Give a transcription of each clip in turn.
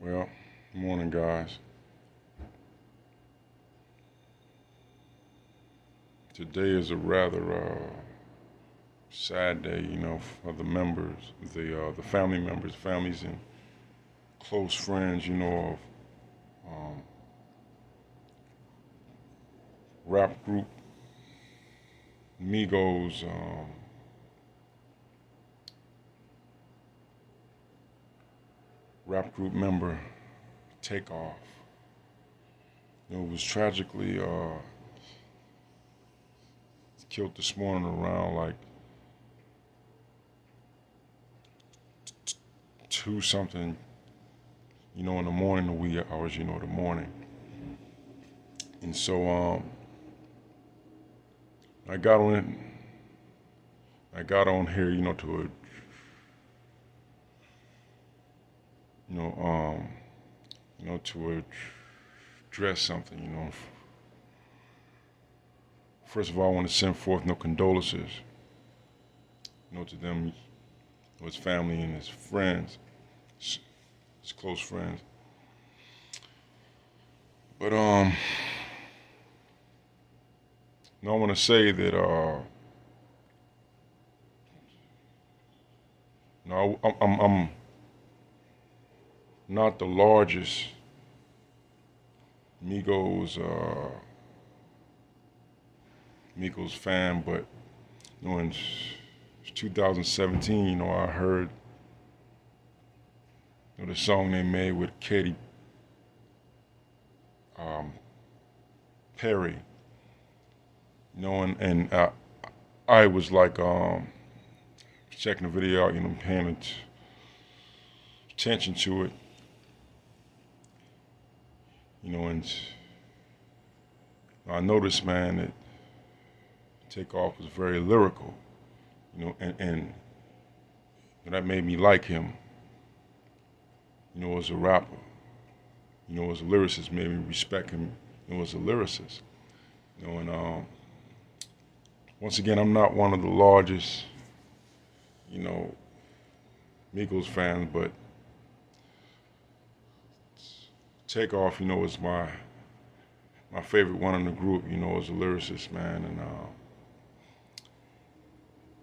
Well, morning, guys. Today is a rather sad day, for the members, the family members, families, and close friends, of rap group Migos, rap group member Takeoff. It was tragically killed this morning around like two something, in the morning, the wee hours, the morning. And so I got on I got on here, you know, um, to address something, First of all, I want to send forth no condolences, to them, his family and his friends, his close friends. But I want to say that no, I'm not the largest Migos Migos fan, but in 2017, I heard the song they made with Katy um, Perry, and I was like checking the video out, paying attention to it, and I noticed, man, that Takeoff was very lyrical, and that made me like him, as a rapper, as a lyricist, made me respect him, as a lyricist, and once again, I'm not one of the largest, Migos fans, but Takeoff, is my favorite one in the group, as a lyricist, man, and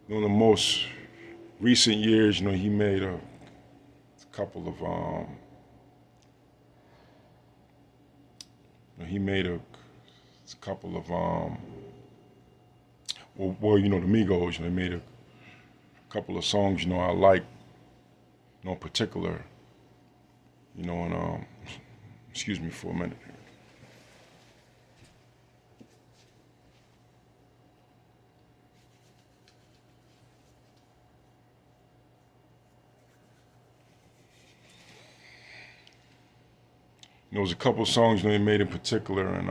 in the most recent years, he made a couple of he made a couple of the Migos, they made a couple of songs, I like, in particular, and excuse me for a minute. There was a couple of songs they made in particular, and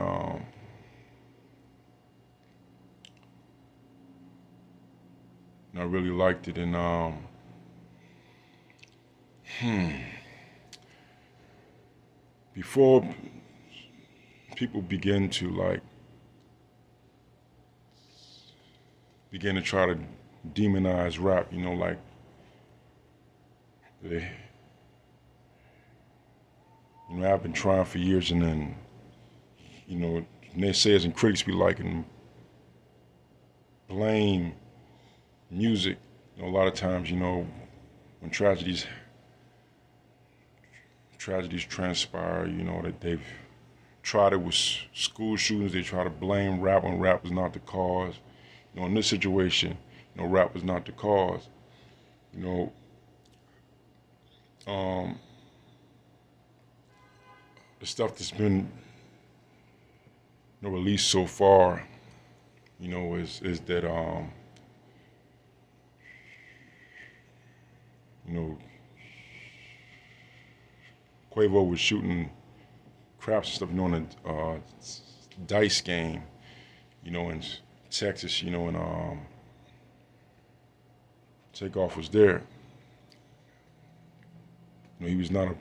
I really liked it. And before people begin to try to demonize rap, like they, I've been trying for years, and then, naysayers and critics be like and blame music. A lot of times, when tragedies transpire, that they've tried it with school shootings. They try to blame rap when rap was not the cause. In this situation, rap was not the cause. You know, the stuff that's been released so far, is that Quavo was shooting craps and stuff, in a dice game, in Texas, and Takeoff was there. He was not a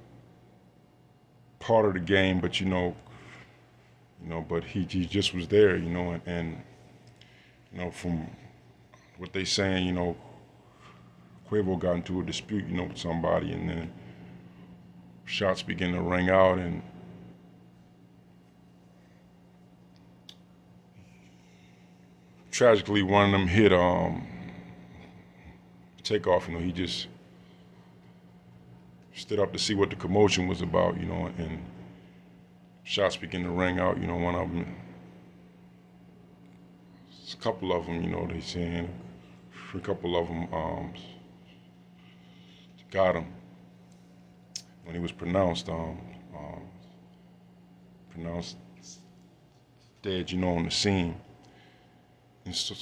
part of the game, but but he just was there, and from what they saying, Quavo got into a dispute, with somebody, and then shots begin to ring out, and tragically one of them hit Takeoff. He just stood up to see what the commotion was about, and shots begin to ring out. One of them, a couple of them, they saying a couple of them got him when he was pronounced dead, on the scene. And so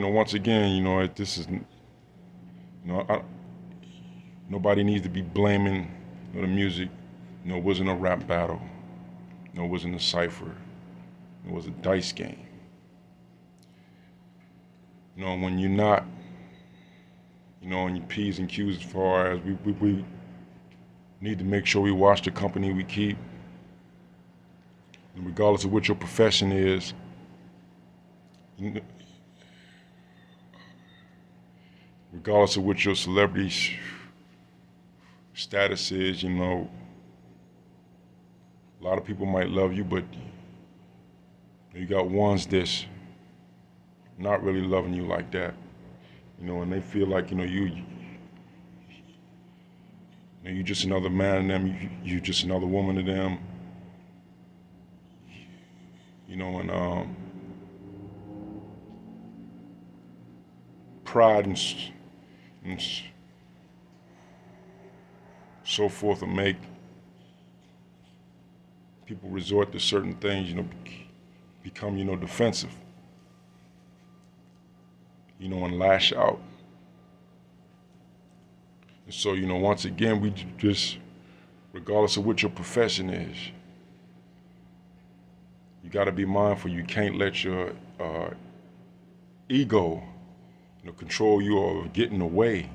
once again, this is, nobody needs to be blaming the music. It wasn't a rap battle. It wasn't a cipher. It was a dice game. When you're not, on your P's and Q's, as far as we need to make sure we watch the company we keep. And regardless of what your profession is, regardless of what your celebrity status is, a lot of people might love you, but you got ones that's not really loving you like that, and they feel like, you're just another man to them, you're just another woman to them, and pride and so forth will make people resort to certain things, become, defensive, and lash out. And so, once again, we just, regardless of what your profession is, you got to be mindful. You can't let your ego, control you or get in the way,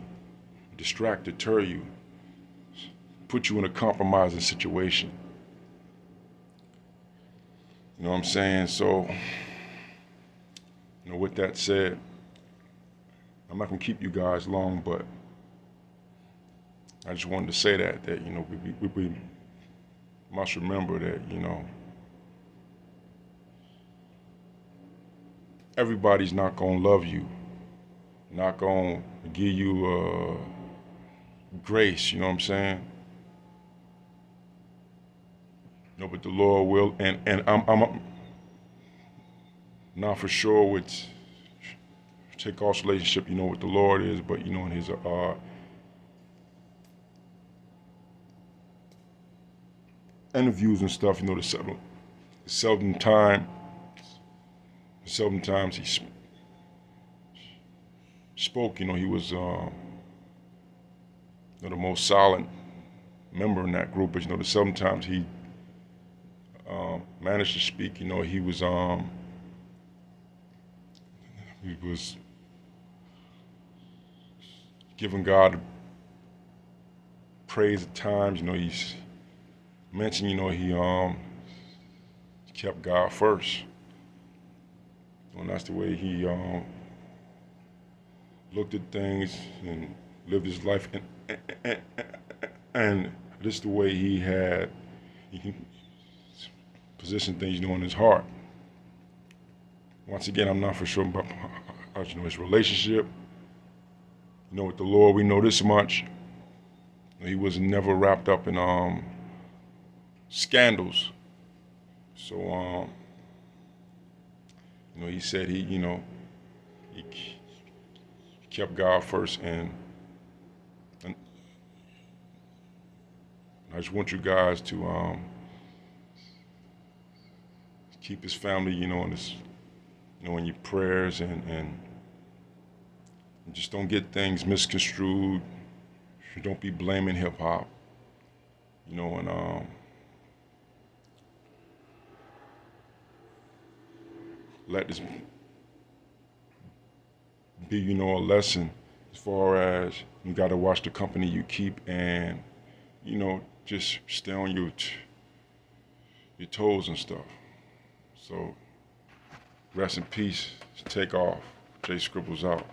distract, deter you, put you in a compromising situation. You know what I'm saying? So, with that said, I'm not gonna keep you guys long, but I just wanted to say that we must remember that, everybody's not gonna love you, not gonna give you grace, you know what I'm saying? But the Lord will, and I'm not for sure with Takeoff's relationship, with the Lord is, but in his interviews and stuff, the seldom times he spoke, he was the most silent member in that group, but the seldom times he managed to speak, he was giving God praise at times. He's mentioned, he kept God first, and that's the way he looked at things and lived his life, and this is the way he positioned things, in his heart. Once again, I'm not for sure about his relationship. With the Lord, we know this much. He was never wrapped up in scandals. So, he said he kept God first, and I just want you guys to keep his family, in this, in your prayers, and just don't get things misconstrued. Don't be blaming hip hop, and let this be, a lesson as far as you got to watch the company you keep, and just stay on your toes and stuff. So, rest in peace. Takeoff. Jay Scribbles out.